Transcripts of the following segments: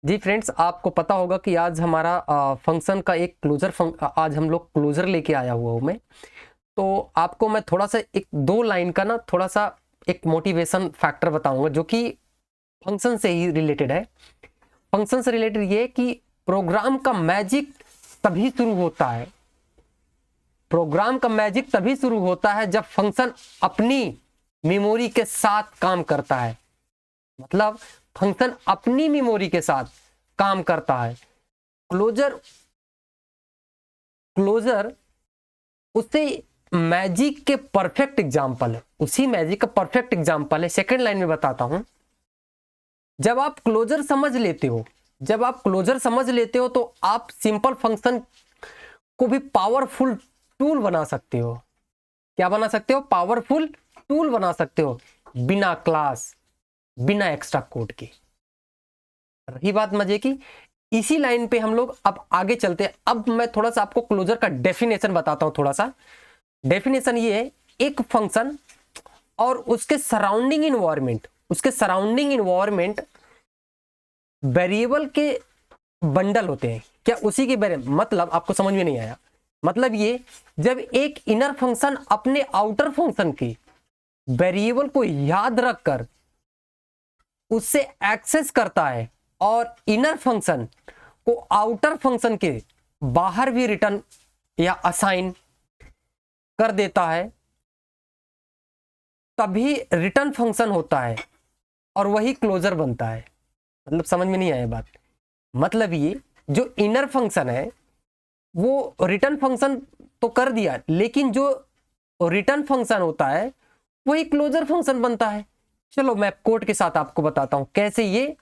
जी friends, आपको पता होगा कि आज हमारा फंक्शन का एक आज हम लोग क्लोजर लेके आया हुआ हूँ मैं। तो आपको मैं थोड़ा सा एक दो लाइन का ना थोड़ा सा एक मोटिवेशन फैक्टर बताऊंगा जो कि फंक्शन से ही रिलेटेड है। फंक्शन से रिलेटेड ये कि प्रोग्राम का मैजिक तभी शुरू होता है, प्रोग्राम का मैजिक तभी शुरू होता है जब फंक्शन अपनी मेमोरी के साथ काम करता है। मतलब फंक्शन अपनी मेमोरी के साथ काम करता है। क्लोजर क्लोजर उसे मैजिक के परफेक्ट एग्जाम्पल है, उसी मैजिक का परफेक्ट एग्जाम्पल है। सेकंड लाइन में बताता हूं। जब आप क्लोजर समझ लेते हो जब आप क्लोजर समझ लेते हो तो आप सिंपल फंक्शन को भी पावरफुल टूल बना सकते हो। क्या बना सकते हो? पावरफुल टूल बना सकते हो, बिना क्लास, बिना एक्स्ट्रा कोड के। रही बात मजे की, इसी लाइन पे हम लोग अब आगे चलते हैं। अब मैं थोड़ा सा आपको क्लोजर का डेफिनेशन बताता हूं। थोड़ा सा डेफिनेशन ये है, एक फंक्शन और उसके सराउंडिंग इन्वायरमेंट वेरिएबल के बंडल होते हैं। क्या उसी के बारे में मतलब आपको समझ में नहीं आया? मतलब ये, जब एक इनर फंक्शन अपने आउटर फंक्शन की वेरिएबल को याद रखकर उससे एक्सेस करता है और इनर फंक्शन को आउटर फंक्शन के बाहर भी रिटर्न या असाइन कर देता है, तभी रिटर्न फंक्शन होता है और वही क्लोजर बनता है। मतलब समझ में नहीं आया बात? मतलब ये जो इनर फंक्शन है वो रिटर्न फंक्शन तो कर दिया, लेकिन जो रिटर्न फंक्शन होता है वही क्लोजर फंक्शन बनता है। चलो मैं कोड के साथ आपको बताता हूं कैसे। ये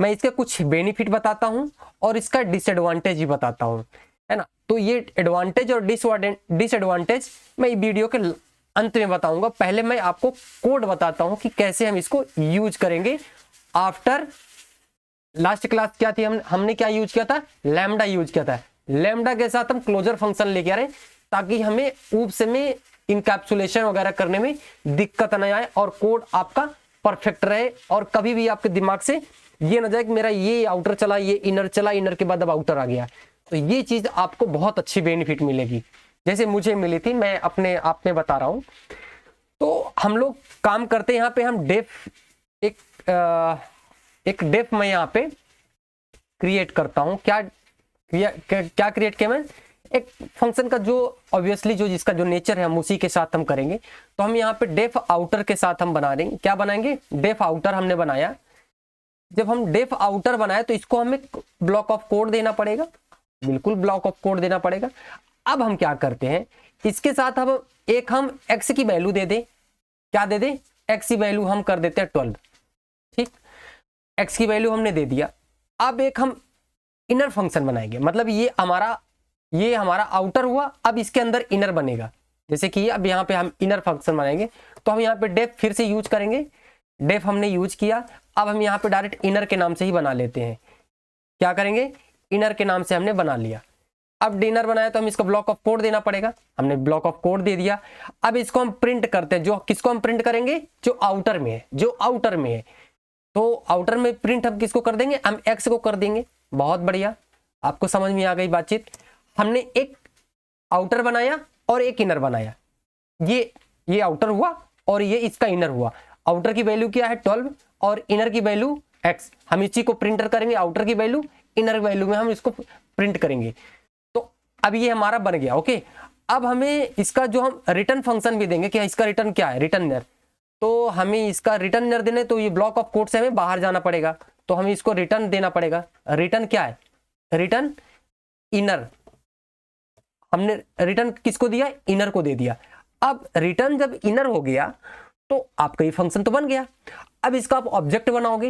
मैं इसके कुछ बेनिफिट बताता हूं और इसका डिसएडवांटेज भी बताता हूं, है ना। तो ये एडवांटेज और डिसएडवांटेज मैं वीडियो के अंत में बताऊंगा। पहले मैं आपको कोड बताता हूं कि कैसे हम इसको यूज करेंगे। आफ्टर लास्ट क्लास क्या थी, हमने क्या यूज किया था? लैम्डा यूज किया था। लैम्डा के साथ हम क्लोजर फंक्शन लेके आ रहे हैं ताकि हमें ऊप्स में इनकैप्सुलेशन वगैरह करने में दिक्कत न आए और कोड आपका परफेक्ट रहे, और कभी भी आपके दिमाग से ये ना जाए कि मेरा ये आउटर चला, ये इनर चला, इनर के बाद अब आउटर आ गया। तो ये चीज आपको बहुत अच्छी बेनिफिट मिलेगी, जैसे मुझे मिली थी। मैं अपने आप में बता रहा हूं। तो हम लोग काम करते हैं यहाँ पे, हम डेफ एक डेफ मैं यहाँ पे क्रिएट करता हूं। क्या क्रिएट किया मैं? एक फंक्शन का जो ऑब्वियसली जो जिसका जो नेचर है हम उसी के साथ हम करेंगे। तो हम यहाँ पे डेफ आउटर के साथ हम बना देंगे। क्या बनाएंगे? डेफ आउटर हमने बनाया। जब हम डेफ आउटर बनाए तो इसको हमें ब्लॉक ऑफ कोड देना पड़ेगा, बिल्कुल ब्लॉक ऑफ कोड देना पड़ेगा। अब हम क्या करते हैं, इसके साथ हम एक्स की वैल्यू दे दें। क्या दे दें? एक्स की वैल्यू हम कर देते हैं 12। ठीक, एक्स की वैल्यू हमने दे दिया। अब एक हम इनर फंक्शन बनाएंगे, मतलब ये हमारा आउटर हुआ, अब इसके अंदर इनर बनेगा। जैसे कि अब यहाँ पे हम इनर फंक्शन बनाएंगे तो हम यहाँ पे डेफ फिर से यूज करेंगे। डेफ हमने यूज किया, अब हम यहाँ पे डायरेक्ट इनर के नाम से ही बना लेते हैं। क्या करेंगे? इनर के नाम से हमने बना लिया। अब डिनर बनाया तो हम इसको ब्लॉक ऑफ कोड देना पड़ेगा। हमने ब्लॉक ऑफ कोड दे दिया। अब इसको हम प्रिंट करते हैं। जो किसको हम प्रिंट करेंगे? जो आउटर में है। तो आउटर में प्रिंट हम किसको कर देंगे? हम एक्स को कर देंगे। बहुत बढ़िया, आपको समझ में आ गई बातचीत। हमने एक आउटर बनाया और एक इनर बनाया। ये आउटर हुआ और ये इसका इनर हुआ। आउटर की वैल्यू क्या है? 12 और इनर की वैल्यू x। हम इसी को प्रिंटर करेंगे, आउटर की वैल्यू इनर वैल्यू में हम इसको प्रिंट करेंगे। तो अब ये हमारा बन गया। ओके, अब हमें इसका जो हम रिटर्न फंक्शन भी देंगे कि इसका रिटर्न क्या है? रिटर्नर। तो हमें इसका रिटर्नर देने तो ये ब्लॉक ऑफ कोड से हमें बाहर जाना पड़ेगा, तो हमें इसको रिटर्न देना पड़ेगा। रिटर्न क्या है? Return inner. हमने रिटर्न किसको दिया? इनर को दे दिया। अब रिटर्न जब इनर हो गया तो आपका ये फंक्शन तो बन गया। अब इसका आप ऑब्जेक्ट बनाओगे,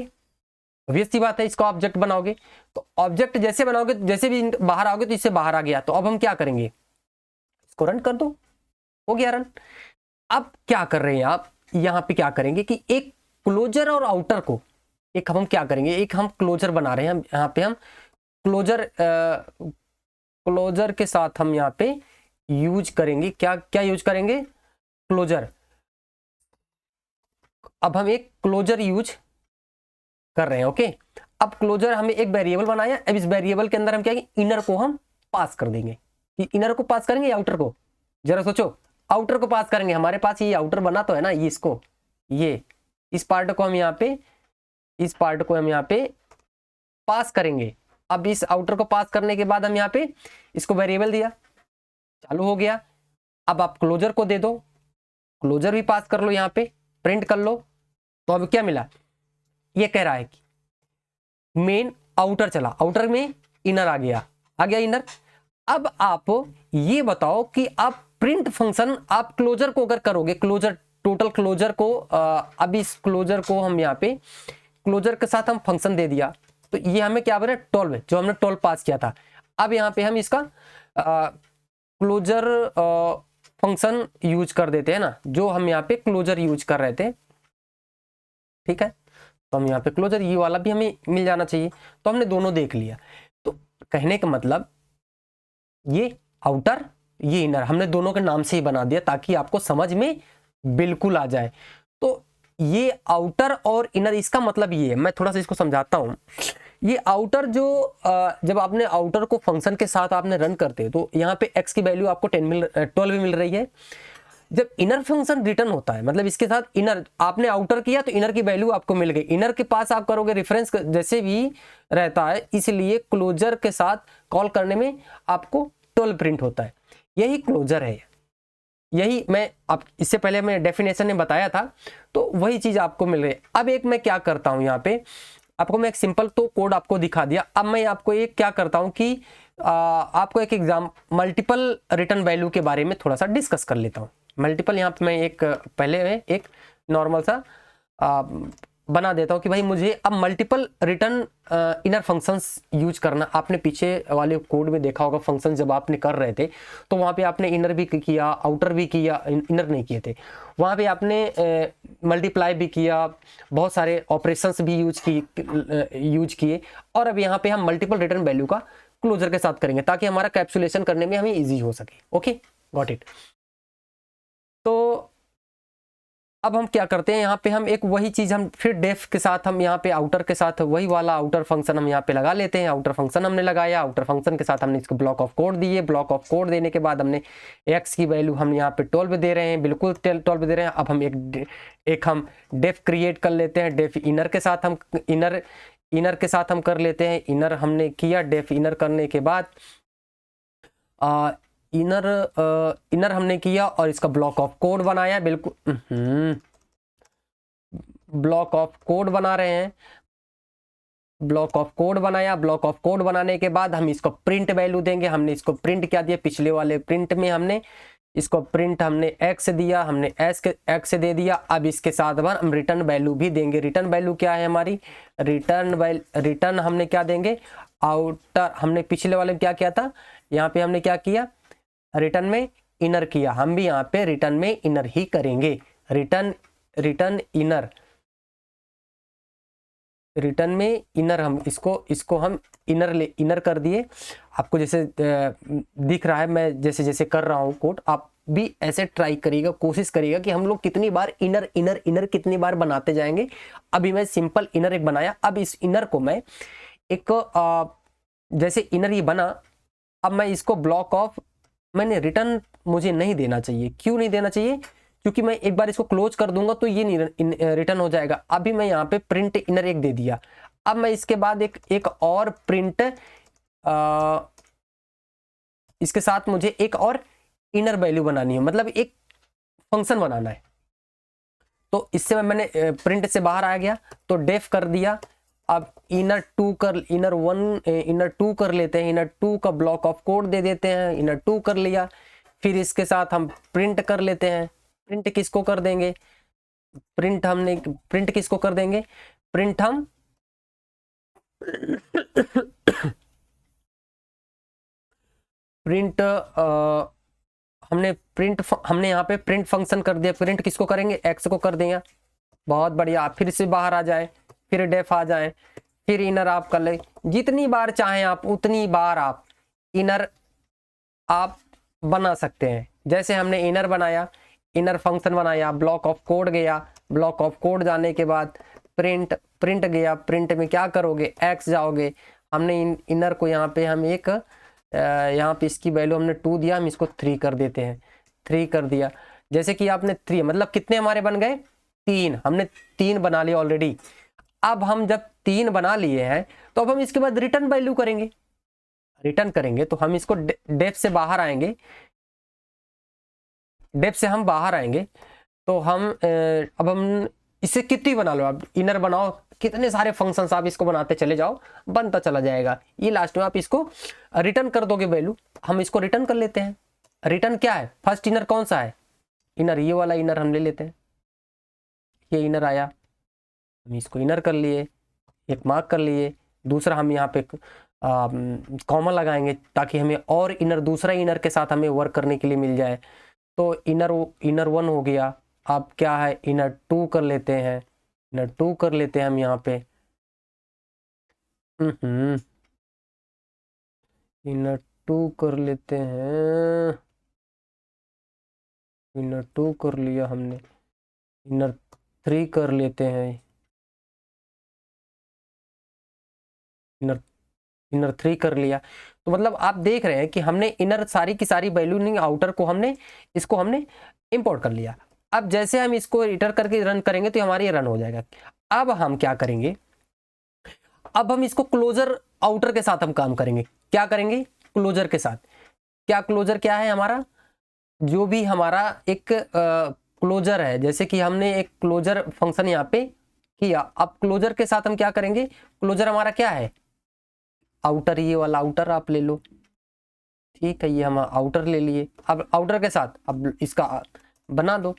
ऑब्वियस सी बात है, इसका ऑब्जेक्ट बनाओगे। तो ऑब्जेक्ट जैसे बनाओगे, जैसे भी बाहर आओगे तो इससे बाहर आ गया। तो अब हम क्या करेंगे? इसको रन कर दो, हो गया रन। अब क्या कर रहे हैं आप यहाँ पे? क्या करेंगे कि एक क्लोजर और आउटर को एक हम क्या करेंगे, एक हम क्लोजर बना रहे हैं। हम यहाँ पे हम क्लोजर के साथ हम यहाँ पे यूज करेंगे। क्या क्या यूज करेंगे? क्लोजर। अब हम एक क्लोजर यूज कर रहे हैं। ओके, अब क्लोजर हमें एक वेरिएबल बनाया, अब इस वेरिएबल के अंदर हम क्या इनर को हम पास कर देंगे। कि इनर को पास करेंगे या आउटर को, जरा सोचो, आउटर को पास करेंगे। हमारे पास ये आउटर बना तो है ना, ये इसको, ये इस पार्ट को हम यहाँ पे, इस पार्ट को हम यहाँ पे पास करेंगे। अब इस आउटर को पास करने के बाद हम यहाँ पे इसको वेरिएबल दिया, चालू हो गया। अब आप क्लोजर को दे दो, क्लोजर भी पास कर लो, यहाँ पे प्रिंट कर लो। तो अब क्या मिला, ये कह रहा है कि मेन आउटर चला, आउटर में इनर आ गया इनर। अब आप ये बताओ कि आप प्रिंट फंक्शन आप क्लोजर को अगर करोगे, क्लोजर टोटल क्लोजर को, अब इस क्लोजर को हम यहाँ पे क्लोजर के साथ हम फंक्शन दे दिया, तो ये हमें क्या बना 12, जो हमने 12 पास किया था। अब यहाँ पे हम इसका क्लोजर फंक्शन यूज कर देते हैं ना, जो हम यहाँ पे क्लोजर यूज कर रहे थे, ठीक है। तो हम यहाँ पे क्लोजर ये वाला भी हमें मिल जाना चाहिए। तो हमने दोनों देख लिया। तो कहने का मतलब ये आउटर ये इनर हमने दोनों के नाम से ही बना दिया ताकि आपको समझ में बिल्कुल आ जाए। तो ये आउटर और इनर, इसका मतलब ये है, मैं थोड़ा सा इसको समझाता हूँ। ये आउटर जो जब आपने आउटर को फंक्शन के साथ आपने रन करते तो यहाँ पे x की वैल्यू आपको 12 मिल रही है। जब इनर फंक्शन रिटर्न होता है, मतलब इसके साथ इनर आपने आउटर किया तो इनर की वैल्यू आपको मिल गई। इनर के पास आप करोगे रेफरेंस जैसे भी रहता है, इसलिए क्लोजर के साथ कॉल करने में आपको 12 प्रिंट होता है। यही क्लोजर है, यही मैं आप इससे पहले मैं डेफिनेशन में बताया था, तो वही चीज आपको मिल रही है। अब एक मैं क्या करता हूं, यहाँ पे आपको मैं एक सिंपल तो कोड आपको दिखा दिया। अब मैं आपको एक क्या करता हूं कि आपको एक एग्जाम मल्टीपल रिटर्न वैल्यू के बारे में थोड़ा सा डिस्कस कर लेता हूं। मल्टीपल यहाँ पे मैं एक पहले में एक नॉर्मल सा बना देता हूं कि भाई मुझे अब multiple return inner functions use करना। आपने पीछे वाले कोड में देखा होगा, फंक्शन जब आपने कर रहे थे तो वहाँ पे आपने इनर भी किया, आउटर भी किया, इनर नहीं किए थे, वहाँ पे आपने मल्टीप्लाई भी किया, बहुत सारे ऑपरेशंस भी यूज किए। और अब यहाँ पे हम मल्टीपल रिटर्न वैल्यू का क्लोजर के साथ करेंगे ताकि हमारा कैप्सुलेशन करने में हमें ईजी हो सके। Okay, got it. तो अब हम क्या करते हैं, यहाँ पे हम एक वही चीज हम फिर डेफ के साथ हम यहाँ पे आउटर के साथ वही वाला आउटर फंक्शन हम यहाँ पे लगा लेते हैं। आउटर फंक्शन हमने लगाया, आउटर फंक्शन के साथ हमने इसको ब्लॉक ऑफ कोड दिए। ब्लॉक ऑफ कोड देने के बाद हमने x की वैल्यू हम यहाँ पे 12 दे रहे हैं, बिल्कुल 12 दे रहे हैं। अब हम एक हम डेफ क्रिएट कर लेते हैं। डेफ इनर के साथ हम इनर के साथ हम कर लेते हैं। इनर हमने किया, डेफ इनर करने के बाद इनर हमने किया और इसका ब्लॉक ऑफ कोड बनाया। बिल्कुल ब्लॉक ऑफ कोड बना रहे हैं, ब्लॉक ऑफ कोड बनाया। ब्लॉक ऑफ कोड बनाने के बाद हम इसको प्रिंट वैल्यू देंगे। हमने इसको प्रिंट क्या दिया, पिछले वाले प्रिंट में हमने इसको प्रिंट हमने x दिया, हमने x दे दिया। अब इसके साथ हम रिटर्न वैल्यू भी देंगे। रिटर्न वैल्यू क्या है हमारी, रिटर्न हमने क्या देंगे, आउटर। हमने पिछले वाले में क्या किया था, यहाँ पे हमने क्या किया, रिटर्न में इनर किया। हम भी यहाँ पे रिटर्न में इनर ही करेंगे। रिटर्न में इनर हम इसको हम इनर कर दिए। आपको जैसे दिख रहा है, मैं जैसे जैसे कर रहा हूँ कोड, आप भी ऐसे ट्राई करिएगा, कोशिश करिएगा कि हम लोग कितनी बार इनर कितनी बार बनाते जाएंगे। अभी मैं सिंपल इनर एक बनाया। अब इस इनर को मैं एक जैसे इनर ये बना, अब मैं इसको ब्लॉक ऑफ, मैंने रिटर्न मुझे नहीं देना चाहिए। क्यों नहीं देना चाहिए, क्योंकि मैं एक बार इसको क्लोज कर दूंगा तो ये नहीं रिटर्न हो जाएगा। अभी मैं यहाँ पे प्रिंट इनर एक दे दिया। अब मैं इसके बाद एक और प्रिंट इसके साथ मुझे एक और इनर वैल्यू बनानी है, मतलब एक फंक्शन बनाना है। तो इससे मैंने प्रिंट से बाहर आ गया तो डेफ कर दिया। अब इनर 2 कर लेते हैं। इनर 2 का ब्लॉक ऑफ कोड दे देते हैं। इनर 2 कर लिया, फिर इसके साथ हम प्रिंट कर लेते हैं। प्रिंट किसको कर देंगे, प्रिंट किसको कर देंगे, प्रिंट हम प्रिंट हमने यहाँ पे प्रिंट फंक्शन कर दिया। प्रिंट किसको करेंगे, x को कर देंगे। बहुत बढ़िया। फिर से बाहर आ जाए, फिर डेफ आ जाए, फिर इनर आप कर ले। जितनी बार चाहें आप उतनी बार आप इनर आप बना सकते हैं। जैसे हमने इनर बनाया, इनर फंक्शन बनाया, ब्लॉक ऑफ कोड गया, ब्लॉक ऑफ कोड जाने के बाद प्रिंट प्रिंट गया, प्रिंट में क्या करोगे, एक्स जाओगे। हमने इनर को यहाँ पे हम एक यहाँ पे इसकी वैल्यू हमने 2 दिया, हम इसको 3 कर देते हैं, 3 कर दिया। जैसे कि आपने 3 मतलब कितने हमारे बन गए, 3, हमने 3 बना लिया ऑलरेडी। अब हम जब 3 बना लिए हैं तो अब हम इसके बाद रिटर्न वैल्यू करेंगे, रिटर्न करेंगे तो हम इसको डेफ से बाहर आएंगे, डेफ से हम बाहर आएंगे तो हम अब हम इसे कितनी बना लो, आप इनर बनाओ, कितने सारे फंक्शंस आप इसको बनाते चले जाओ, बनता चला जाएगा। ये लास्ट में आप इसको रिटर्न कर दोगे वैल्यू। हम इसको रिटर्न कर लेते हैं। रिटर्न क्या है, फर्स्ट इनर कौन सा है, इनर ये वाला इनर हम ले लेते हैं। ये इनर आया, हम इसको इनर कर लिए, एक मार्क कर लिए। दूसरा हम यहाँ पे कॉमा लगाएंगे ताकि हमें और इनर, दूसरा इनर के साथ हमें वर्क करने के लिए मिल जाए। तो इनर 1 हो गया। अब क्या है, इनर 2 कर लेते हैं, इनर 2 कर लेते हैं हम यहाँ पे। इनर 2 कर लेते हैं, इनर 2 कर लिया हमने। इनर 3 कर लेते हैं, इनर 3 कर लिया। तो मतलब आप देख रहे हैं कि हमने इनर सारी की सारी वैल्यू नहीं, आउटर को हमने इसको हमने इंपोर्ट कर लिया। अब जैसे हम इसको रिटर्न करके रन करेंगे तो हमारी रन हो जाएगा। अब हम क्या करेंगे, अब हम इसको क्लोजर आउटर के साथ हम काम करेंगे। क्या करेंगे, क्लोजर के साथ। क्या क्लोजर क्या है हमारा, जो भी हमारा एक क्लोजर है, जैसे कि हमने एक क्लोजर फंक्शन यहाँ पे किया। अब क्लोजर के साथ हम क्या करेंगे, क्लोजर हमारा क्या है, आउटर, ये वाला आउटर आप ले लो, ठीक है, ये हम आउटर ले लिए। अब आउटर के साथ अब इसका बना दो,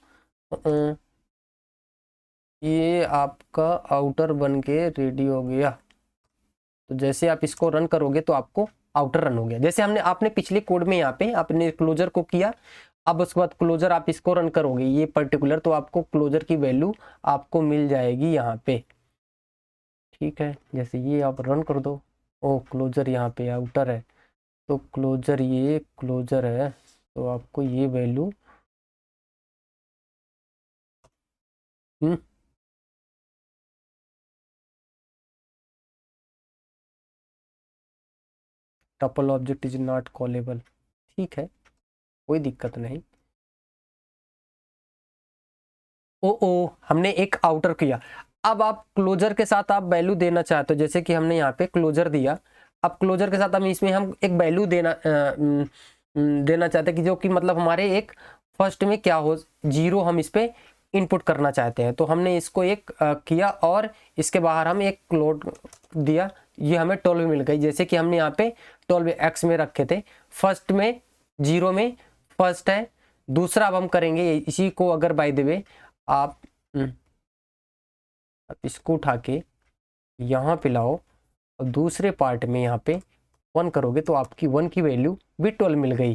ये आपका आउटर बन के रेडी हो गया। तो जैसे आप इसको रन करोगे तो आपको आउटर रन हो गया। जैसे आपने पिछले कोड में यहाँ पे आपने क्लोजर को किया, अब उसके बाद क्लोजर आप इसको रन करोगे ये पर्टिकुलर, तो आपको क्लोजर की वैल्यू आपको मिल जाएगी यहाँ पे, ठीक है। जैसे ये आप रन कर दो, ओ क्लोजर यहाँ पे आउटर है, तो क्लोजर, ये क्लोजर है, तो आपको ये value tuple object is not callable, ठीक है, कोई दिक्कत नहीं। ओ हमने एक आउटर किया। अब आप क्लोजर के साथ आप वैल्यू देना चाहते हो, जैसे कि हमने यहाँ पे क्लोजर दिया। अब क्लोजर के साथ हम इसमें हम एक वैल्यू देना चाहते हैं कि जो कि मतलब हमारे एक फर्स्ट में क्या हो, 0 हम इस पे इनपुट करना चाहते हैं। तो हमने इसको एक किया और इसके बाहर हम एक क्लोड दिया, ये हमें 12 मिल गई। जैसे कि हमने यहाँ पे 12 एक्स में रखे थे, फर्स्ट में 0 में फर्स्ट है। दूसरा अब हम करेंगे इसी को, अगर बाय द वे आप इसको उठा के यहाँ पे लाओ और दूसरे पार्ट में यहाँ पे 1 करोगे तो आपकी 1 की वैल्यू भी 12 मिल गई।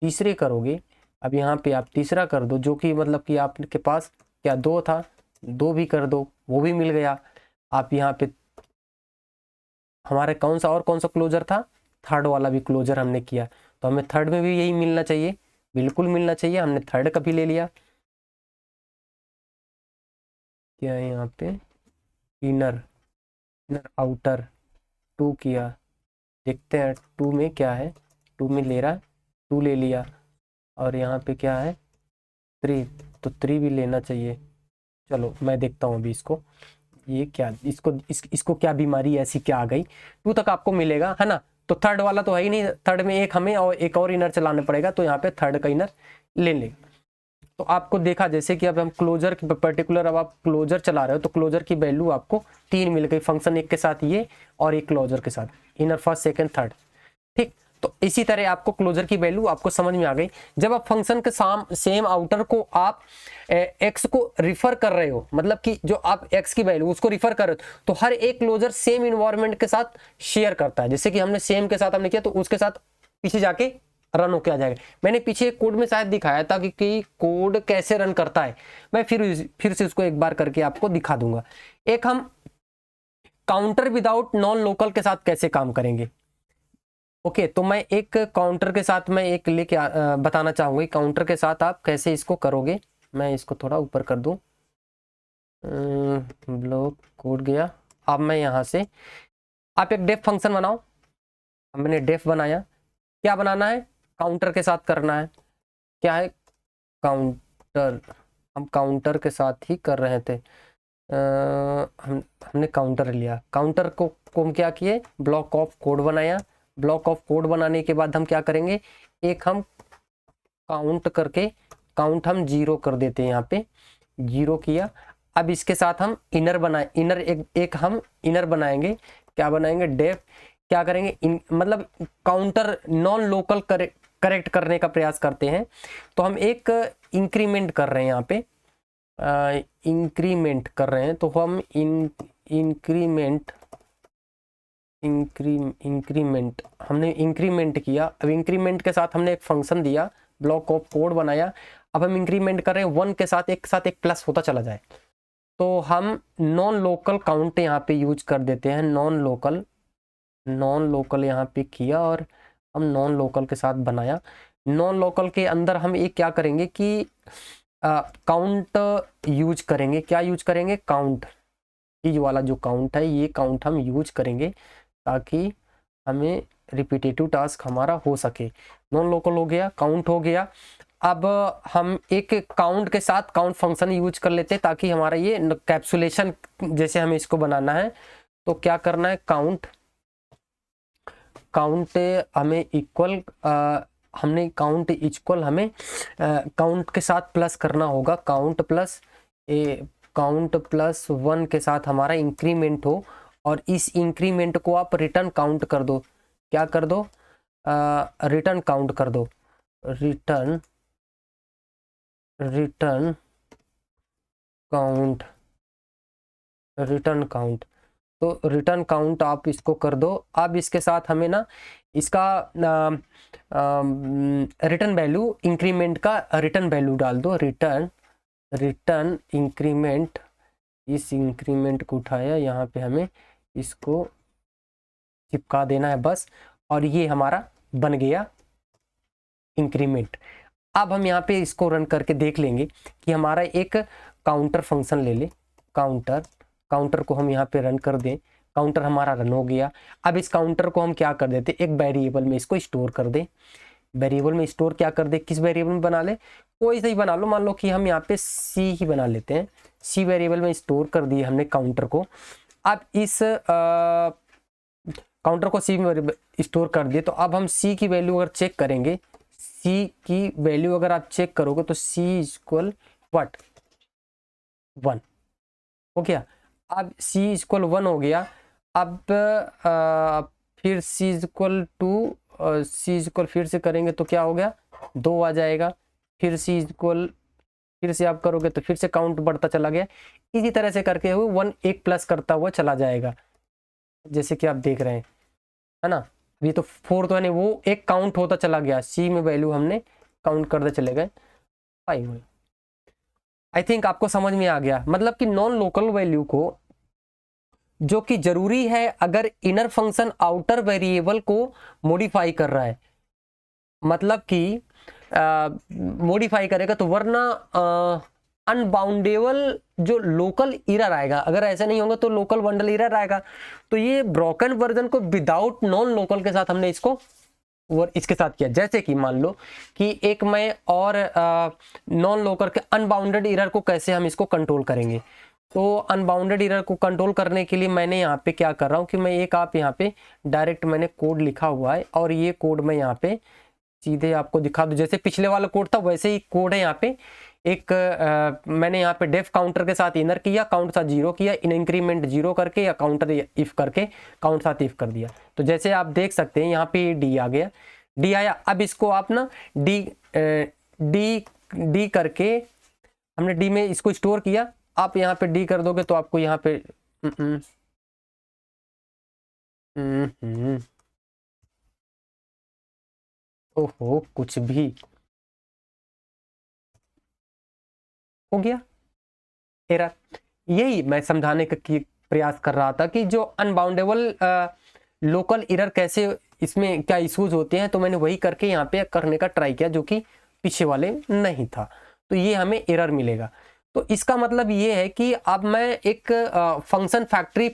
तीसरे करोगे, अब यहाँ पे आप तीसरा कर दो, जो कि मतलब कि आपके पास क्या 2 था, 2 भी कर दो, वो भी मिल गया। आप यहाँ पे हमारे कौन सा क्लोजर था, थर्ड वाला भी क्लोजर हमने किया, तो हमें थर्ड में भी यही मिलना चाहिए, बिल्कुल मिलना चाहिए। हमने थर्ड का भी ले लिया। क्या है यहाँ पे, इनर आउटर 2 किया, देखते हैं 2 में क्या है, 2 में ले रहा है, 2 ले लिया। और यहाँ पे क्या है 3, तो 3 भी लेना चाहिए। चलो मैं देखता हूँ अभी इसको, ये क्या इसको क्या बीमारी ऐसी क्या आ गई, 2 तक आपको मिलेगा है ना। तो थर्ड वाला तो है ही नहीं, थर्ड में एक हमें और एक और इनर चलाना पड़ेगा, तो यहाँ पे थर्ड का इनर ले लें। तो आपको देखा जैसे कि अब हम क्लोजर की पर्टिकुलर, अब आप क्लोजर चला रहे हो तो क्लोजर की वैल्यू आपको 3 मिल गई, फंक्शन एक के साथ ये और एक क्लोजर के साथ, इनर फर्स्ट सेकंड थर्ड, ठीक। तो इसी तरह आपको क्लोजर की वैल्यू आपको समझ में आ गई। जब आप फंक्शन के सेम आउटर को आप एक्स को रिफर कर रहे हो, मतलब कि जो आप एक्स की वैल्यू उसको रिफर कर रहे हो, तो हर एक क्लोजर सेम इन्वायरमेंट के साथ शेयर करता है। जैसे कि हमने सेम के साथ हमने किया, तो उसके साथ पीछे जाके रन होके आ जाएगा। मैंने पीछे एक कोड में शायद दिखाया था कि कोड कैसे रन करता है, मैं फिर से उसको एक बार करके आपको दिखा दूंगा। एक हम काउंटर विदाउट नॉन लोकल के साथ कैसे काम करेंगे। ओके, तो मैं एक काउंटर के साथ मैं एक लेके बताना चाहूंगा, काउंटर के साथ आप कैसे इसको करोगे। मैं इसको थोड़ा ऊपर कर दूं, ब्लॉक कोड गया, अब मैं यहाँ से, आप एक डेफ फंक्शन बनाओ। हमने डेफ बनाया, क्या बनाना है, काउंटर के साथ करना है। क्या है, काउंटर, हम काउंटर के साथ ही कर रहे थे। हमने काउंटर लिया, काउंटर को हम क्या किए, ब्लॉक ऑफ कोड बनाया। ब्लॉक ऑफ कोड बनाने के बाद हम क्या करेंगे, एक हम काउंट करके, काउंट हम 0 कर देते हैं, यहाँ पे 0 किया। अब इसके साथ हम इनर बनाए, इनर एक हम इनर बनाएंगे। क्या बनाएंगे, डेफ, क्या करेंगे, मतलब काउंटर नॉन लोकल करेक्ट करने का प्रयास करते हैं। तो हम एक इंक्रीमेंट कर रहे हैं, यहाँ पे इंक्रीमेंट कर रहे हैं। तो हम इंक्रीमेंट हमने इंक्रीमेंट किया। अब इंक्रीमेंट के साथ हमने एक फंक्शन दिया, ब्लॉक ऑफ कोड बनाया। अब हम इंक्रीमेंट कर रहे हैं 1 के साथ एक प्लस होता चला जाए। तो हम नॉन लोकल काउंट यहाँ पे यूज कर देते हैं, नॉन लोकल यहाँ पे किया और हम नॉन लोकल के साथ बनाया। नॉन लोकल के अंदर हम एक क्या करेंगे कि काउंट यूज करेंगे। क्या यूज करेंगे, काउंट, ये वाला जो काउंट है, ये काउंट हम यूज करेंगे ताकि हमें रिपीटेटिव टास्क हमारा हो सके। नॉन लोकल हो गया, काउंट हो गया। अब हम एक काउंट के साथ काउंट फंक्शन यूज कर लेते हैं ताकि हमारा ये कैप्सुलेशन जैसे हमें इसको बनाना है। तो क्या करना है, काउंट हमें इक्वल, हमने काउंट इक्वल हमें काउंट के साथ प्लस करना होगा। काउंट प्लस 1 के साथ हमारा इंक्रीमेंट हो और इस इंक्रीमेंट को आप रिटर्न काउंट कर दो। क्या कर दो, रिटर्न काउंट कर दो, रिटर्न काउंट। तो रिटर्न काउंट आप इसको कर दो। अब इसके साथ हमें ना इसका रिटर्न वैल्यू, इंक्रीमेंट का रिटर्न वैल्यू डाल दो। रिटर्न इंक्रीमेंट, इस इंक्रीमेंट को उठाया, यहाँ पे हमें इसको चिपका देना है बस, और ये हमारा बन गया इंक्रीमेंट। अब हम यहाँ पे इसको रन करके देख लेंगे कि हमारा एक काउंटर फंक्शन ले ले, काउंटर को हम यहाँ पे रन कर दें। काउंटर हमारा रन हो गया। अब इस काउंटर को हम क्या कर देते, एक वेरिएबल में इसको स्टोर कर दें। वेरिएबल में स्टोर क्या कर दे, किस वेरिएबल में बना ले, कोई सही बना लो। मान लो कि हम यहाँ पे सी ही बना लेते हैं। सी वेरिएबल में स्टोर कर दिए हमने काउंटर को। अब इस काउंटर को सी में स्टोर कर दिए। तो अब हम सी की वैल्यू अगर चेक करेंगे, सी की वैल्यू अगर आप चेक करोगे तो सी इक्वल व्हाट, 1 हो गया। अब सी इक्वल 1 हो गया। अब फिर सी इक्वल टू, सी इक्वल फिर से करेंगे तो क्या हो गया, 2 आ जाएगा। फिर सी इक्वल फिर से आप करोगे तो फिर से काउंट बढ़ता चला गया। इसी तरह से करके हुए 1 एक प्लस करता हुआ चला जाएगा, जैसे कि आप देख रहे हैं, है ना। ये तो 4 तो है नहीं, वो एक काउंट होता चला गया। सी में वैल्यू हमने काउंट करते चले गए 5। आई थिंक आपको समझ में आ गया। मतलब कि नॉन लोकल वैल्यू को, जो कि जरूरी है अगर इनर फंक्शन आउटर वेरिएबल को मॉडिफाई कर रहा है, मतलब कि मॉडिफाई करेगा, तो वरना अनबाउंडेबल जो लोकल एरर आएगा। अगर ऐसा नहीं होगा तो लोकल बंडल एरर आएगा। तो ये ब्रोकन वर्जन को विदाउट नॉन लोकल के साथ हमने इसको इसके साथ किया। जैसे कि मान लो कि एक मैं और नॉन लोकल के अनबाउंडेड एरर को कैसे हम इसको कंट्रोल करेंगे। तो अनबाउंडेड एरर को कंट्रोल करने के लिए मैंने यहाँ पे क्या कर रहा हूँ कि मैं एक, आप यहाँ पे डायरेक्ट मैंने कोड लिखा हुआ है और ये कोड मैं यहाँ पे सीधे आपको दिखा दूँ। जैसे पिछले वाला कोड था वैसे ही कोड है यहाँ पे। एक मैंने यहाँ पे डेफ काउंटर के साथ इनर किया, काउंट साथ 0 किया, इन इंक्रीमेंट 0 करके या काउंटर इफ करके काउंट साथ इफ कर दिया। तो जैसे आप देख सकते हैं यहाँ पे डी आ गया, डी आया। अब इसको आप ना डी करके हमने डी में इसको स्टोर किया। आप यहाँ पे डी कर दोगे तो आपको यहाँ पे ओहो कुछ भी हो गया एरर। यही मैं समझाने का प्रयास कर रहा था कि जो अनबाउंडेबल लोकल एरर कैसे, इसमें क्या इश्यूज होते हैं। तो मैंने वही करके यहाँ पे करने का ट्राई किया जो कि पीछे वाले नहीं था। तो ये हमें एरर मिलेगा। तो इसका मतलब ये है कि अब मैं एक फंक्शन फैक्ट्री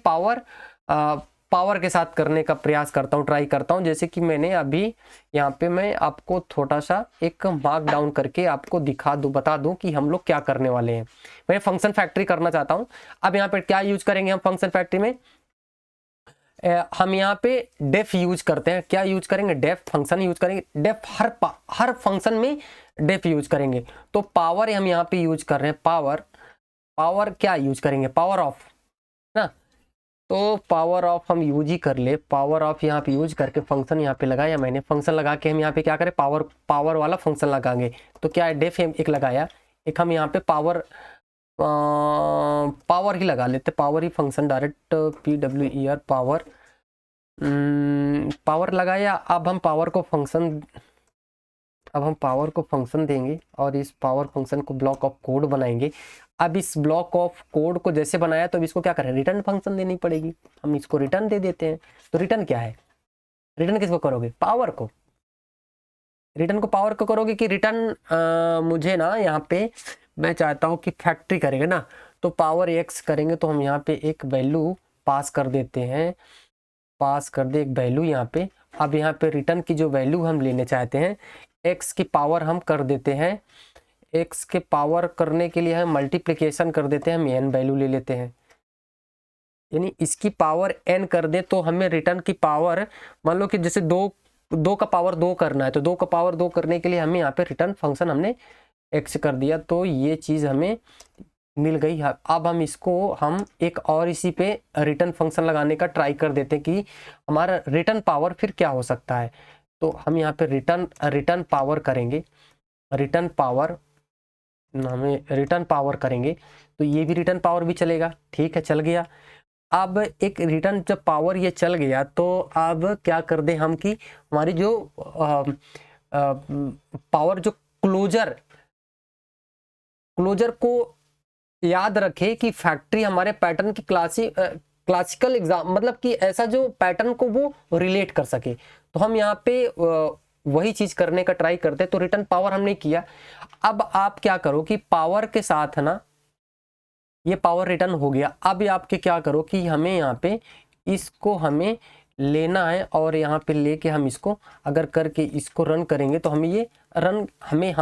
पावर के साथ करने का प्रयास करता हूँ, ट्राई करता हूँ। जैसे कि मैंने अभी यहाँ पे मैं आपको थोड़ा सा एक मार्क डाउन करके आपको दिखा दूँ, बता दूँ कि हम लोग क्या करने वाले हैं। मैं फंक्शन फैक्ट्री करना चाहता हूँ। अब यहाँ पे क्या यूज करेंगे हम फंक्शन फैक्ट्री में? हम यहाँ पे डेफ यूज करते हैं। क्या यूज करेंगे? डेफ फंक्शन यूज करेंगे। डेफ हर फंक्शन में डेफ यूज करेंगे। तो पावर हम यहाँ पे यूज कर रहे हैं। पावर क्या यूज करेंगे? पावर ऑफ ना। तो पावर ऑफ हम यूज ही कर ले। पावर ऑफ यहाँ पे यूज करके फंक्शन यहाँ पे लगाया मैंने। फंक्शन लगा के हम यहाँ पे क्या करें? पावर वाला फंक्शन लगाएंगे। तो क्या है? डेफ एक लगाया, एक हम यहाँ पे पावर ही लगा लेते। पावर ही फंक्शन डायरेक्ट PWER पावर लगाया। अब हम पावर को फंक्शन देंगे और इस पावर फंक्शन को ब्लॉक ऑफ कोड बनाएंगे। अब इस ब्लॉक ऑफ कोड को जैसे बनाया तो अब इसको क्या करें? रिटर्न फंक्शन देनी पड़ेगी। हम इसको रिटर्न दे देते हैं। तो रिटर्न क्या है? रिटर्न किसको करोगे? पावर को। रिटर्न को पावर को करोगे कि रिटर्न मुझे ना यहाँ पे मैं चाहता हूँ कि फैक्ट्री करेंगे ना, तो पावर x करेंगे। तो हम यहाँ पे एक वैल्यू पास कर देते हैं, पास कर दे एक वैल्यू यहाँ पे। अब यहाँ पे रिटर्न की जो वैल्यू हम लेने चाहते हैं, x की पावर हम कर देते हैं। x के पावर करने के लिए हम मल्टीप्लिकेशन कर देते हैं, हम n वैल्यू ले लेते हैं। यानी इसकी पावर n कर दे तो हमें रिटर्न की पावर, मान लो कि जैसे दो का पावर 2 करना है, तो 2 का पावर 2 करने के लिए हमें यहाँ पे रिटर्न फंक्शन हमने x कर दिया। तो ये चीज़ हमें मिल गई। अब हम इसको एक और इसी पे रिटर्न फंक्शन लगाने का ट्राई कर देते हैं कि हमारा रिटर्न पावर फिर क्या हो सकता है। तो हम यहाँ पे रिटर्न पावर करेंगे। रिटर्न पावर करेंगे तो ये भी रिटर्न पावर भी चलेगा। ठीक है, चल गया। अब एक रिटर्न जब पावर ये चल गया तो अब क्या कर दे हम कि हमारी जो पावर जो क्लोजर को याद रखे कि फैक्ट्री हमारे पैटर्न की क्लासिकल एग्जाम, मतलब कि ऐसा जो पैटर्न को वो रिलेट कर सके। तो हम यहाँ पे वही चीज करने का ट्राई करते। तो रिटर्न पावर हमने किया। अब आप क्या करो कि पावर के साथ ना, ये पावर रिटर्न हो गया। अब आपके क्या करो कि हमें यहाँ पे इसको हमें लेना है और यहाँ पे लेके हम इसको अगर करके इसको रन करेंगे तो हमें ये रन हमें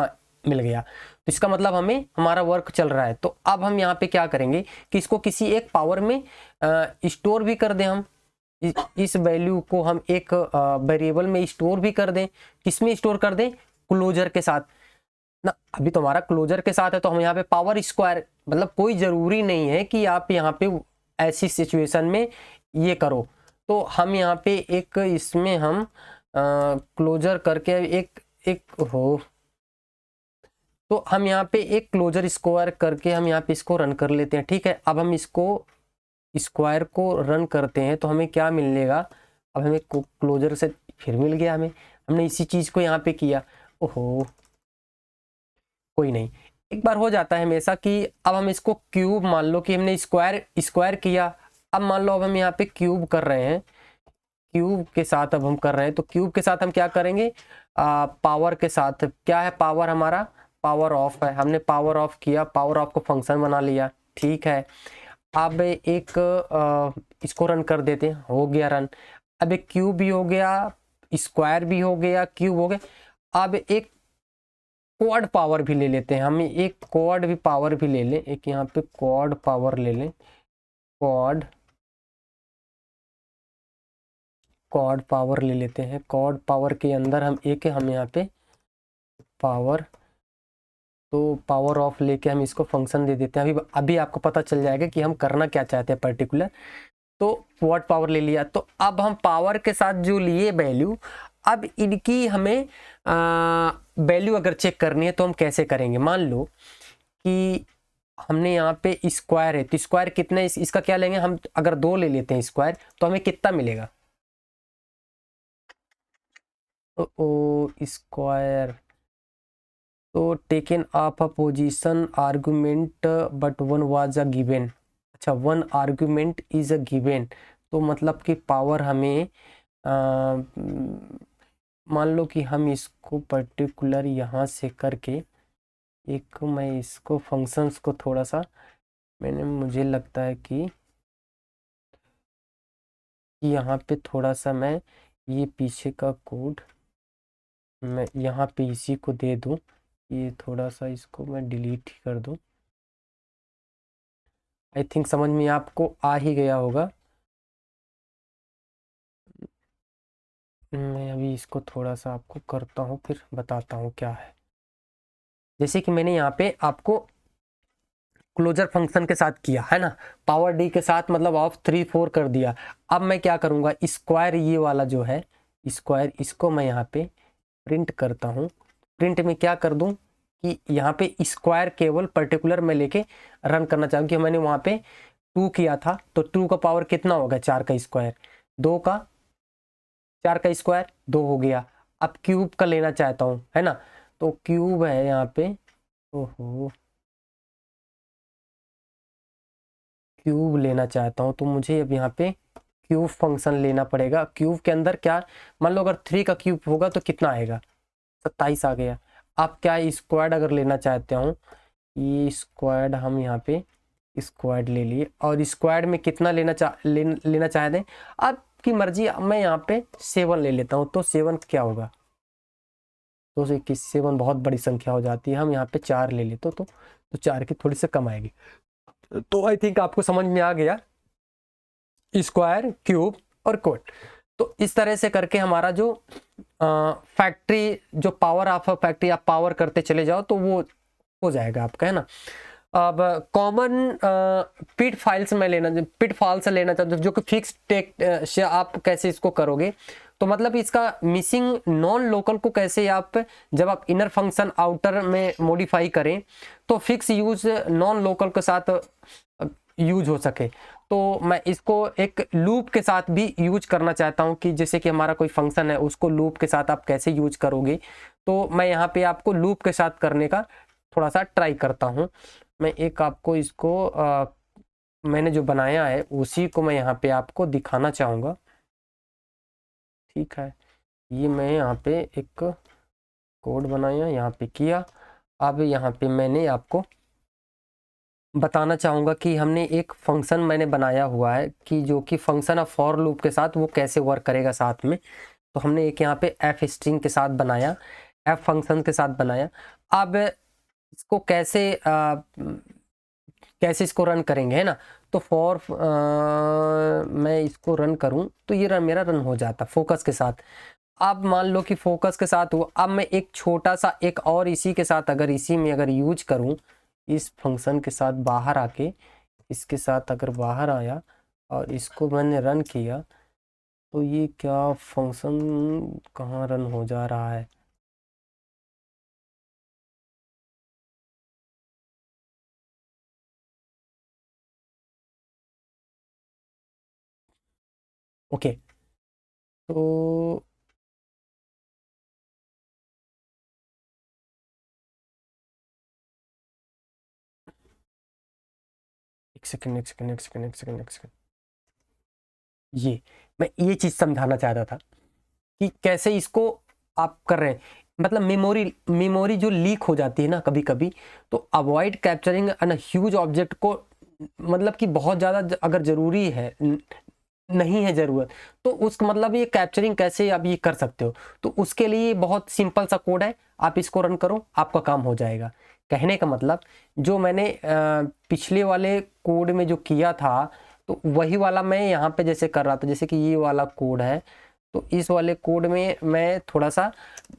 मिल गया। तो इसका मतलब हमारा वर्क चल रहा है। तो अब हम यहाँ पे क्या करेंगे कि इसको किसी एक पावर में स्टोर भी कर दें। हम इस वैल्यू को हम एक वेरिएबल में स्टोर भी कर दें। किसमें स्टोर कर दें? क्लोजर के साथ ना। अभी तो हमारा क्लोजर के साथ है तो हम यहाँ पे पावर स्क्वायर, मतलब कोई जरूरी नहीं है कि आप यहाँ पे ऐसी सिचुएशन में ये करो। तो हम यहाँ पे एक इसमें हम क्लोजर करके एक हो, तो हम यहाँ पे एक क्लोजर स्क्वायर करके हम यहाँ पे इसको रन कर लेते हैं। ठीक है, अब हम इसको स्क्वायर को रन करते हैं तो हमें क्या मिलेगा? अब हमें क्लोजर से फिर मिल गया। हमने इसी चीज को यहाँ पे किया। ओहो, कोई नहीं, एक बार हो जाता है हमेशा कि अब हम इसको क्यूब, मान लो कि हमने स्क्वायर किया। अब मान लो अब हम यहाँ पे क्यूब कर रहे हैं, क्यूब के साथ अब हम कर रहे हैं। तो क्यूब के साथ हम क्या करेंगे? पावर के साथ। क्या है पावर? हमारा पावर ऑफ है। हमने पावर ऑफ किया, पावर ऑफ को फंक्शन बना लिया। ठीक है, अब एक इसको रन कर देते हैं। हो गया रन। अब एक क्यूब भी हो गया, स्क्वायर भी हो गया, क्यूब हो गया। अब एक क्वाड पावर भी ले लेते हैं। हम एक क्वाड भी पावर भी ले लें। एक यहाँ पे क्वाड पावर ले लें। क्वाड पावर ले लेते हैं। क्वाड पावर के अंदर हम यहाँ पे पावर, तो पावर ऑफ लेके हम इसको फंक्शन दे देते हैं। अभी आपको पता चल जाएगा कि हम करना क्या चाहते हैं पर्टिकुलर। तो क्वाड पावर ले लिया। तो अब हम पावर के साथ जो लिए वैल्यू, अब इनकी हमें वैल्यू अगर चेक करनी है तो हम कैसे करेंगे? मान लो कि हमने यहाँ पे स्क्वायर है, तो स्क्वायर कितना है इसका क्या लेंगे हम? अगर 2 ले लेते हैं स्क्वायर तो हमें कितना मिलेगा? O square to taken of a position argument but one was a given. अच्छा, one argument is a given. तो मतलब कि पावर हमें मान लो कि हम इसको पर्टिकुलर यहाँ से करके एक मैं इसको फंक्शंस को थोड़ा सा मुझे लगता है कि यहाँ पे थोड़ा सा मैं ये पीछे का कोड मैं यहाँ पे इसी को दे दूँ, ये थोड़ा सा इसको मैं डिलीट कर दूँ। आई थिंक समझ में आपको आ ही गया होगा। मैं अभी इसको थोड़ा सा आपको करता हूँ, फिर बताता हूँ क्या है। जैसे कि मैंने यहाँ पे आपको क्लोजर फंक्शन के साथ किया है ना, पावर डी के साथ मतलब ऑफ 3 4 कर दिया। अब मैं क्या करूँगा, स्क्वायर ये वाला जो है स्क्वायर, इसको मैं यहाँ पे प्रिंट करता हूँ। प्रिंट में क्या कर दूँ कि यहाँ पे स्क्वायर केवल पर्टिकुलर में लेके रन करना चाहूँ कि मैंने वहाँ पे 2 किया था, तो 2 का पावर कितना होगा, 4 का स्क्वायर, 2 का 4 का स्क्वायर 2 हो गया। अब क्यूब का लेना चाहता हूँ है ना, तो क्यूब है यहाँ पे, ओहो क्यूब लेना चाहता हूँ, तो मुझे अब यहाँ पे क्यूब फंक्शन लेना पड़ेगा। क्यूब के अंदर क्या, मान लो अगर 3 का क्यूब होगा तो कितना आएगा, 27 आ गया। अब क्या स्क्वाड अगर लेना चाहते हूँ, ये स्क्वाड हम यहाँ पे स्क्वाड ले लिए, और स्क्वाड में कितना लेना चाहते हैं आपकी मर्जी। मैं यहाँ पे 7 ले लेता हूँ, तो 7 क्या होगा, 221, 7 बहुत बड़ी संख्या हो जाती है, हम यहाँ पे 4 ले लेते तो 4 की थोड़ी सी कम आएगी। तो आई थिंक आपको समझ में आ गया स्क्वायर, क्यूब और कोड। तो इस तरह से करके हमारा जो फैक्ट्री, जो पावर ऑफ फैक्ट्री आप पावर करते चले जाओ तो वो हो जाएगा आपका, है ना। अब कॉमन पिट फाइल्स में पिट फॉल्स लेना चाहते हो, जो कि फिक्स टेक से आप कैसे इसको करोगे, तो मतलब इसका मिसिंग नॉन लोकल को कैसे आप, जब आप इनर फंक्शन आउटर में मॉडिफाई करें तो फिक्स यूज नॉन लोकल के साथ यूज हो सके। तो मैं इसको एक लूप के साथ भी यूज करना चाहता हूं कि जैसे कि हमारा कोई फंक्शन है उसको लूप के साथ आप कैसे यूज करोगे, तो मैं यहाँ पे आपको लूप के साथ करने का थोड़ा सा ट्राई करता हूँ। मैं एक आपको इसको मैंने जो बनाया है उसी को मैं यहाँ पे आपको दिखाना चाहूँगा, ठीक है। ये मैं यहाँ पे एक कोड बनाया, यहाँ पे किया। अब यहाँ पे मैंने आपको बताना चाहूँगा कि हमने एक फंक्शन मैंने बनाया हुआ है कि जो कि फंक्शन ऑफ फॉर लूप के साथ वो कैसे वर्क करेगा साथ में। तो हमने एक यहाँ पे एफ स्ट्रिंग के साथ बनाया, एफ फंक्शन के साथ बनाया। अब इसको कैसे इसको रन करेंगे, है ना। तो फॉर मैं इसको रन करूं तो ये मेरा रन हो जाता फोकस के साथ। अब मान लो कि फोकस के साथ हुआ, अब मैं एक छोटा सा एक और इसी के साथ इसी में अगर यूज करूं, इस फंक्शन के साथ बाहर आके इसके साथ अगर बाहर आया और इसको मैंने रन किया, तो ये क्या फंक्शन कहाँ रन हो जा रहा है। ओके, तो एक सेकंड एक सेकंड एक सेकंड एक सेकंड एक सेकंड, ये मैं ये चीज समझाना चाहता था कि कैसे इसको आप कर रहे हैं। मतलब मेमोरी जो लीक हो जाती है ना कभी कभी, तो avoid capturing N huge object को, मतलब कि बहुत ज़्यादा अगर ज़रूरी है नहीं है ज़रूरत, तो उस मतलब ये कैप्चरिंग कैसे आप ये कर सकते हो। तो उसके लिए बहुत सिंपल सा कोड है, आप इसको रन करो आपका काम हो जाएगा। कहने का मतलब जो मैंने पिछले वाले कोड में जो किया था तो वही वाला मैं यहाँ पे जैसे कर रहा था, जैसे कि ये वाला कोड है, तो इस वाले कोड में मैं थोड़ा सा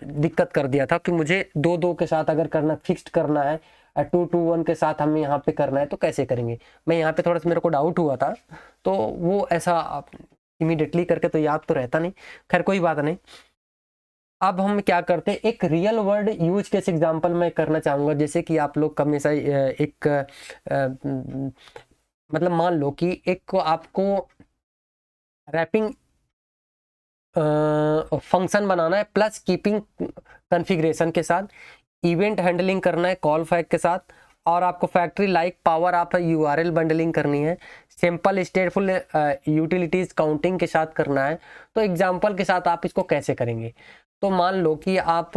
दिक्कत कर दिया था कि मुझे 2 2 के साथ अगर करना, फिक्स्ड करना है, 2 2 1 के साथ हमें यहाँ पे करना है तो कैसे करेंगे। मैं यहाँ पे थोड़ा सा मेरे को डाउट हुआ था, तो वो ऐसा इमीडिएटली करके तो याद तो रहता नहीं। खैर कोई बात नहीं। अब हम क्या करते हैं, एक real world use case example मैं करना चाहूँगा। जैसे कि आप लोग कम ऐसा एक मतलब मान लो कि एक आपको रैपिंग फंक्शन बनाना है प्लस कीपिंग कॉन्फ़िगरेशन के साथ, इवेंट हैंडलिंग करना है कॉल फैग के साथ, और आपको फैक्ट्री लाइक पावर आप यूआरएल बंडलिंग करनी है, सिंपल स्टेटफुल यूटिलिटीज काउंटिंग के साथ करना है। तो एग्जांपल के साथ आप इसको कैसे करेंगे, तो मान लो कि आप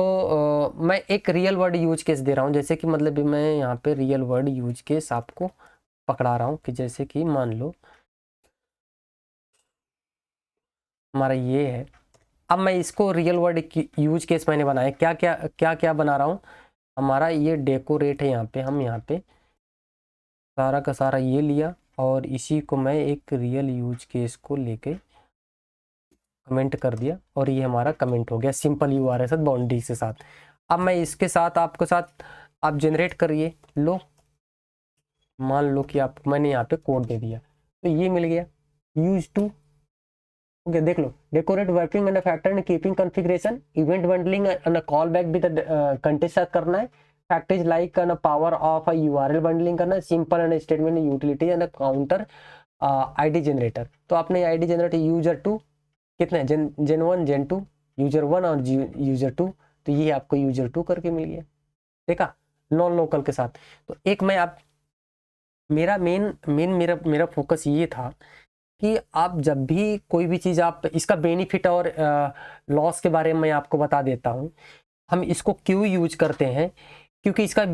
मैं एक रियल वर्ड यूज केस दे रहा हूँ, जैसे कि मतलब मैं यहाँ पे रियल वर्ड यूज केस आपको पकड़ा रहा हूँ कि जैसे कि मान लो हमारा ये है। अब मैं इसको रियल वर्ड यूज केस मैंने बनाया, क्या क्या बना रहा हूँ, हमारा ये डेकोरेट है, यहाँ पे हम यहाँ पे सारा का सारा ये लिया और इसी को मैं एक रियल यूज केस को लेके कमेंट कर दिया और ये हमारा कमेंट हो गया सिंपल यूआरएल साथ बाउंड्री के साथ। अब मैं इसके साथ आपके साथ आप जनरेट करिए, लो मान लो कि आप मैंने यहाँ पे कोड दे दिया तो ये मिल गया यूज टू। ओके देख लो, decorate working and factor and keeping configuration, event bundling and callback with contest करना है, factors like and power of URL bundling करना है, simple and statement utility and counter ID generator. तो आपने ID generator user to कितने जेन 1 जेन 2 user 1 और user 2, तो ये आपको यूजर 2 करके मिल गया, देखा नॉन लोकल के साथ। तो एक मैं आप मेरा मेरा फोकस ये था कि आप जब भी कोई भी चीज़ आप इसका बेनिफिट और लॉस के बारे में मैं आपको बता देता हूँ। हम इसको क्यों यूज करते हैं, क्योंकि इसका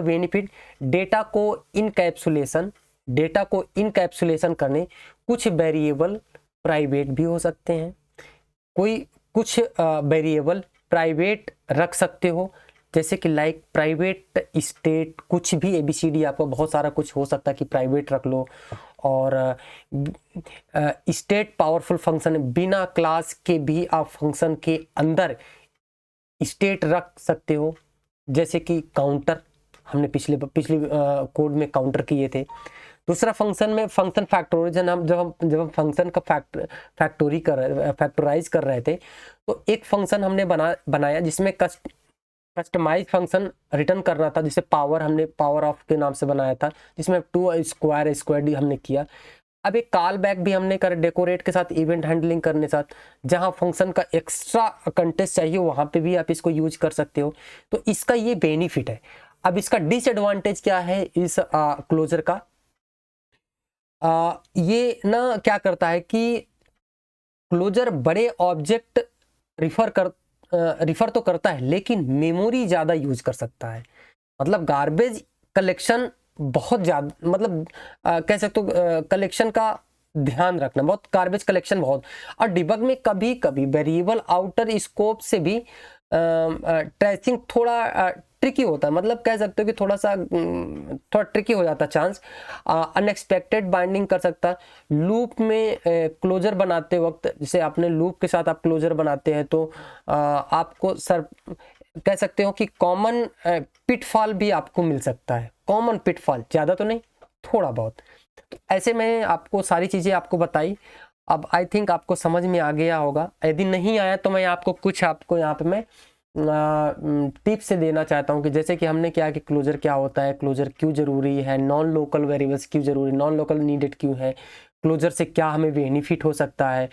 बेनिफिट डेटा को इनकैप्सुलेशन करने, कुछ वेरिएबल प्राइवेट भी हो सकते हैं, कुछ वेरिएबल प्राइवेट रख सकते हो, जैसे कि लाइक प्राइवेट स्टेट, कुछ भी ABCD आपको बहुत सारा कुछ हो सकता है कि प्राइवेट रख लो। और स्टेट पावरफुल फंक्शन, बिना क्लास के भी आप फंक्शन के अंदर स्टेट रख सकते हो, जैसे कि काउंटर, हमने पिछले कोड में काउंटर किए थे। दूसरा फंक्शन फैक्टोराइजेशन, हम जब हम फंक्शन का फैक्टोराइज कर रहे थे तो एक फंक्शन हमने बनाया जिसमें कस्टमाइज फंक्शन रिटर्न करना था, जिसे हमने पावर ऑफ के नाम से बनाया था, जिसमें 2 स्क्वायर हमने किया। अब एक कॉल बैक भी हमने कर डेकोरेट के साथ इवेंट हैंडलिंग करने साथ, जहां फंक्शन का एक्स्ट्रा कंटेस्ट चाहिए वहां पे भी आप इसको यूज कर सकते हो। तो इसका ये बेनिफिट है। अब इसका डिसएडवांटेज क्या है इस क्लोजर का, ये ना क्या करता है कि क्लोजर बड़े ऑब्जेक्ट रिफर तो करता है लेकिन मेमोरी ज़्यादा यूज कर सकता है। मतलब गार्बेज कलेक्शन बहुत ज़्यादा, मतलब कह सकते हो कलेक्शन का ध्यान रखना, बहुत गार्बेज कलेक्शन बहुत। और डिबग में कभी कभी वेरिएबल आउटर स्कोप से भी ट्रेसिंग थोड़ा ट्रिकी होता है, मतलब कह सकते हो कि थोड़ा ट्रिकी हो जाता है चांस, अनएक्सपेक्टेड बाइंडिंग कर सकता है। लूप में क्लोजर बनाते वक्त, जैसे आपने लूप के साथ आप क्लोजर बनाते हैं तो आपको कह सकते हो कि कॉमन पिटफॉल भी आपको मिल सकता है, कॉमन पिटफॉल, ज़्यादा तो नहीं थोड़ा बहुत। तो ऐसे में आपको सारी चीज़ें आपको बताई। अब आई थिंक आपको समझ में आ गया होगा, यदि नहीं आया तो मैं आपको यहाँ पे मैं टिप्स से देना चाहता हूँ कि जैसे कि हमने क्या कि क्लोजर क्या होता है, क्लोजर क्यों ज़रूरी है, नॉन लोकल वेरिएबल्स क्यों ज़रूरी, नॉन लोकल नीडेड क्यों है, क्लोजर से क्या हमें बेनिफिट हो सकता है।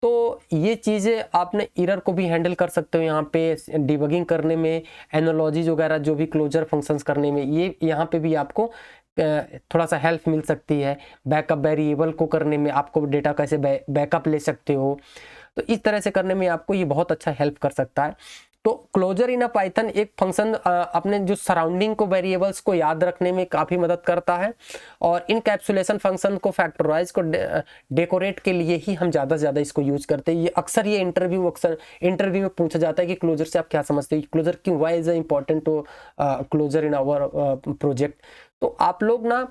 तो ये चीज़ें आपने एरर को भी हैंडल कर सकते हो यहाँ पे डिबगिंग करने में, एनालॉजीज वगैरह जो भी क्लोजर फंक्शंस करने में, ये यहाँ पे भी आपको थोड़ा सा हेल्प मिल सकती है। बैकअप वेरिएबल को करने में आपको डेटा कैसे बैकअप ले सकते हो, तो इस तरह से करने में आपको ये बहुत अच्छा हेल्प कर सकता है। तो क्लोजर इन अ पाइथन एक फंक्शन अपने जो सराउंडिंग को वेरिएबल्स को याद रखने में काफ़ी मदद करता है, और इनकैप्सुलेशन फंक्शन को फैक्टराइज को डेकोरेट के लिए ही हम ज़्यादा से ज़्यादा इसको यूज करते हैं। ये अक्सर इंटरव्यू में पूछा जाता है कि क्लोजर से आप क्या समझते हैं, क्लोजर क्यों, why is important to closure in our project. तो आप लोग ना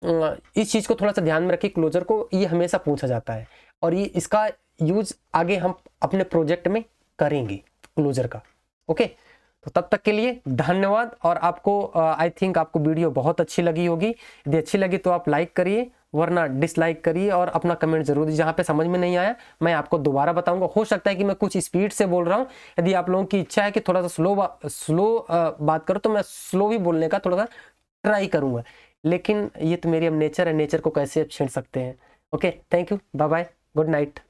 इस चीज़ को थोड़ा सा ध्यान में रखिए, क्लोजर को ये हमेशा पूछा जाता है और ये इसका यूज आगे हम अपने प्रोजेक्ट में करेंगे क्लोजर का। ओके, तो तब तक के लिए धन्यवाद। और आपको आई थिंक आपको वीडियो बहुत अच्छी लगी होगी, यदि अच्छी लगी तो आप लाइक करिए, वरना डिसलाइक करिए और अपना कमेंट जरूर दीजिए। जहाँ पे समझ में नहीं आया मैं आपको दोबारा बताऊंगा। हो सकता है कि मैं कुछ स्पीड से बोल रहा हूँ, यदि आप लोगों की इच्छा है कि थोड़ा सा स्लो बात करो तो मैं स्लो भी बोलने का थोड़ा सा ट्राई करूँगा, लेकिन ये तो मेरी अब नेचर है, नेचर को कैसे आप छेड़ सकते हैं। Okay, thank you, bye bye, good night.